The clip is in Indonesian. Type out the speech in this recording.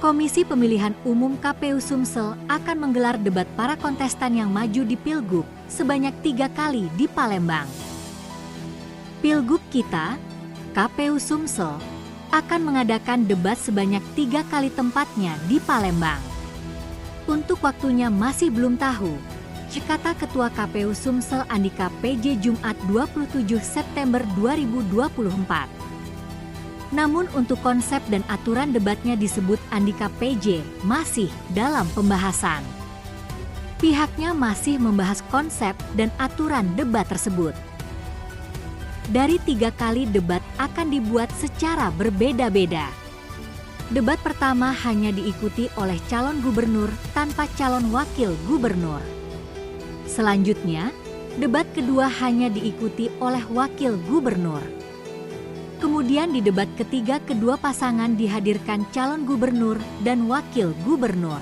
Komisi Pemilihan Umum KPU Sumsel akan menggelar debat para kontestan yang maju di Pilgub sebanyak 3 kali di Palembang. Pilgub kita, KPU Sumsel, akan mengadakan debat sebanyak 3 kali tempatnya di Palembang. Untuk waktunya masih belum tahu, kata Ketua KPU Sumsel Andika PJ Jumat 27 September 2024. Namun untuk konsep dan aturan debatnya disebut Andika PJ masih dalam pembahasan. Pihaknya masih membahas konsep dan aturan debat tersebut. Dari 3 kali debat akan dibuat secara berbeda-beda. Debat pertama hanya diikuti oleh calon gubernur tanpa calon wakil gubernur. Selanjutnya, debat kedua hanya diikuti oleh wakil gubernur. Kemudian di debat ketiga kedua pasangan dihadirkan calon gubernur dan wakil gubernur.